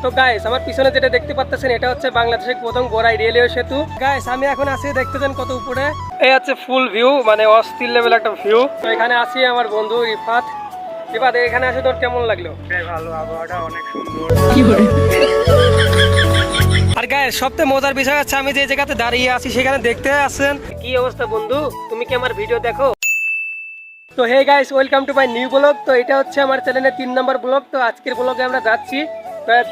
তো গাইস আমার পিছনে যেটা দেখতে পাচ্ছেন এটা হচ্ছে বাংলাদেশের প্রথম গোড়াই রেলওয়ে সেতু। গাইস আমি এখন আছি দেখতেছেন কত উপরে, এই হচ্ছে ফুল ভিউ, মানে অস্থির লেভেল একটা ভিউ। তো এখানে আছি আমার বন্ধু রিফাত। রিফাত এখানে আসে তোর কেমন লাগলো? ভালো, আবহাওয়াটা অনেক সুন্দর। আর গাইস সবচেয়ে মজার বিষয় হচ্ছে আমি যে জায়গাতে দাঁড়িয়ে আছি সেখানে দেখতে আসছেন কি অবস্থা। বন্ধু তুমি কি আমার ভিডিও দেখো? তো hey guys, welcome to my new blog. তো এটা হচ্ছে আমার চ্যানেলের 3 নম্বর ব্লগ। তো আজকের ব্লগে আমরা যাচ্ছি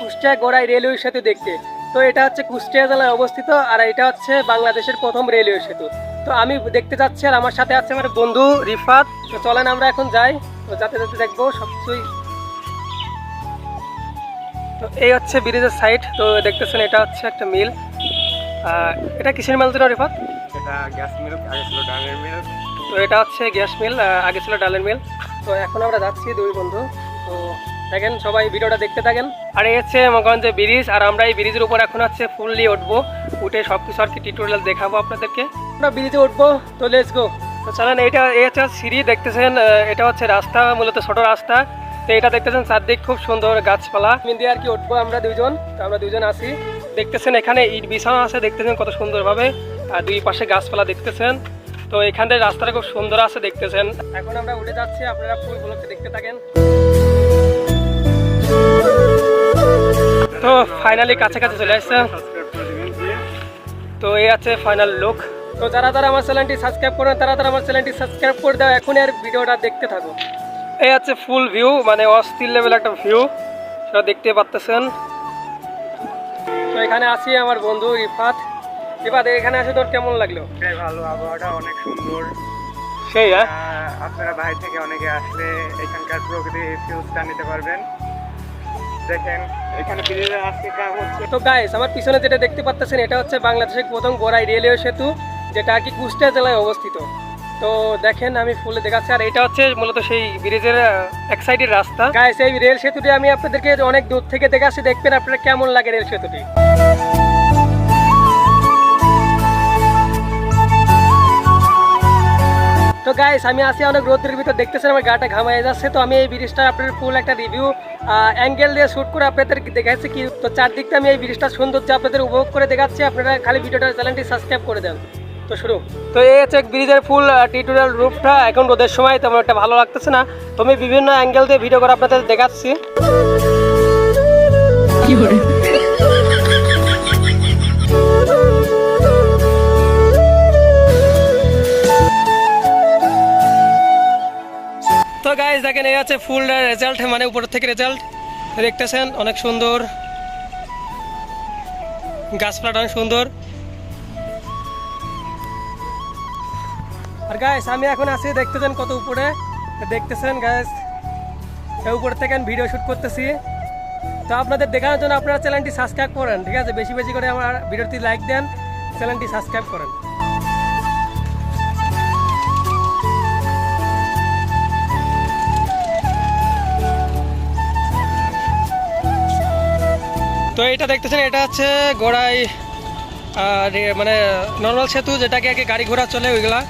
কুষ্টিয়া গোড়াই রেলওয়ে সেতু দেখতে। তো এটা হচ্ছে কুষ্টিয়া জেলায় অবস্থিত আর এটা হচ্ছে বাংলাদেশের প্রথম রেলওয়ে সেতু। তো আমি দেখতে যাচ্ছি আর আমার সাথে আছে আমার বন্ধু রিফাত। তো চলেন আমরা এখন যাই, তো যাতে যাতে দেখবো সবকিছুই। তো এই হচ্ছে ব্রিজের সাইড। তো দেখতেছেন এটা হচ্ছে একটা মিল। এটা কিসের মিল ছিল রিফাত? এটা গ্যাস মিল, আগে ছিল ডালের মিল। তো এটা হচ্ছে গ্যাস মিল, আগে ছিল ডালের মিল। তো এখন আমরা যাচ্ছি দুই বন্ধু। তো দেখেন সবাই ভিডিওটা দেখতে থাকেন। আর এই হচ্ছে মগঞ্জে ব্রিজ, আর আমরা এই ব্রিজের উপর এখন হচ্ছে ফুললি উঠবো, উঠে সব কিছু আর কি টিউটোরিয়াল দেখাবো আপনাদেরকে। আমরা ব্রিজে উঠবো, তো লেটস গো। তো চলেন, এই হচ্ছে সিঁড়ি দেখতেছেন, এটা হচ্ছে রাস্তা, মূলত ছোট রাস্তা। তো এটা দেখতেছেন চারদিক খুব সুন্দর গাছপালা দিয়ে আর কি উঠবো আমরা দুইজন। তো আমরা দুইজন আছি, দেখতেছেন এখানে ইট বিছানো আছে, দেখতেছেন কত সুন্দরভাবে, আর দুই পাশে গাছপালা দেখতেছেন। তো এখান থেকে রাস্তাটা খুব সুন্দর আছে দেখতেছেন। এখন আমরা উঠে যাচ্ছি, আপনারা ফুল ব্লগটা দেখতে থাকেন। তো ফাইনালি কাছাকাছি চলে আসছে। তো এই আছে ফাইনাল লুক। তো যারা যারা আমার চ্যানেলটি সাবস্ক্রাইব করেন তারা আমার চ্যানেলটি সাবস্ক্রাইব করে দাও এখন, আর ভিডিওটা দেখতে থাকো। এই আছে ফুল ভিউ, মানে অস্থির লেভেল একটা ভিউ, সেটা দেখতে পাচ্ছেন। তো এখানে আছি আমার বন্ধু রিফাত। রিফাত এখানে আসে তোর কেমন লাগলো? ভালো, আবহাওয়াটা অনেক সুন্দর। সেই আপনারা বাইরে থেকে অনেকে আসলে এখানকার প্রকৃতির ফিলটা নিতে পারবেন। দেখেন এখানে ব্রিজের আজকে কাজ হচ্ছে। তো গাইস আমার পিছনে যেটা দেখতে পাচ্ছেন এটা হচ্ছে বাংলাদেশের প্রথম গোড়াই রেলওয়ে সেতু, যেটা আর কি কুষ্টিয়া জেলায় অবস্থিত। তো দেখেন আমি ফুলে দেখাচ্ছি, আর এটা হচ্ছে মূলত সেই ব্রিজের এক সাইডের রাস্তা। গাইস এই রেল সেতুটি আমি আপনাদেরকে অনেক দূর থেকে দেখাচ্ছি, দেখবেন আপনারা কেমন লাগে রেল সেতুটি। তো গাইস আমি আছি অনেক রোদের ভিতর, দেখতেছেন আমার গাটা ঘামায় যাচ্ছে। তো আমি এই ব্রিজটা আপনার ফুল একটা রিভিউ অ্যাঙ্গেল দিয়ে শ্যুট করে আপনাদের দেখাচ্ছি কি। তো চারদিকটা আমি এই ব্রিজটা সৌন্দর্য আপনাদের উপভোগ করে দেখাচ্ছি, আপনারা খালি ভিডিওটা চ্যানেলটি সাবস্ক্রাইব করে দেন। তো শুরু। তো এই হচ্ছে ব্রিজের ফুল টিউটোরিয়াল রূপটা। এখন রোদের সময় তেমন একটা ভালো লাগতেছে না, তো আমি বিভিন্ন অ্যাঙ্গেল দিয়ে ভিডিও করে আপনাদের দেখাচ্ছি। তো গাইস দেখেন এই আছে ফুল রেজাল্ট, মানে উপর থেকে রেজাল্ট দেখতেছেন, অনেক সুন্দর, গাছপালাটা অনেক সুন্দর। আর গাইস আমি এখন আছি দেখতেছেন কত উপরে, দেখতেছেন গাইস এই উপর থেকে আমি ভিডিও শুট করতেছি। তো আপনাদের দেখানোর জন্য আপনারা চ্যানেলটি সাবস্ক্রাইব করেন, ঠিক আছে? বেশি বেশি করে আমার ভিডিওটি লাইক দেন, চ্যানেলটি সাবস্ক্রাইব করেন। তো এটা দেখতেছেন এটা হচ্ছে গোড়াই মানে নর্মাল সেতু, যেটাকে আগে গাড়ি ঘোড়া চলে ওইগুলা।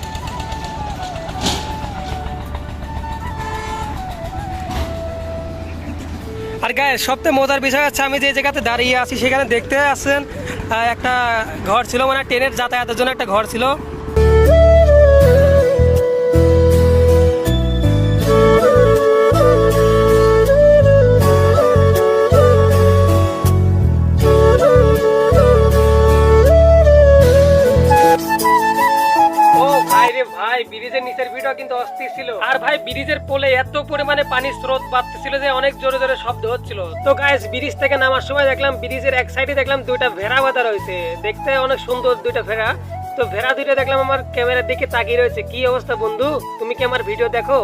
আর গায়ে সবচেয়ে মজার বিষয় হচ্ছে আমি যে জায়গাতে দাঁড়িয়ে আছি সেখানে দেখতে আসছেন একটা ঘর ছিল, মানে ট্রেনের যাতায়াতের জন্য একটা ঘর ছিল। ভাই ব্রিজের নিচের ভিডিও কিন্তু অস্থির ছিল, আর ভাই ব্রিজের পোলে এত পরিমাণে পানির স্রোত বাড়তেছিল যে অনেক জোরে জোরে শব্দ হচ্ছিল। তো গাইস ব্রিজ থেকে নামার সময় দেখলাম ব্রিজের এক সাইডে দেখলাম দুইটা ভেড়া বাঁধা রয়েছে, দেখতে অনেক সুন্দর দুইটা ভেড়া। তো ভেড়া দুইটা দেখলাম আমার ক্যামেরার দিকে তাকিয়ে রয়েছে। কি অবস্থা বন্ধু, তুমি কি আমার ভিডিও দেখো?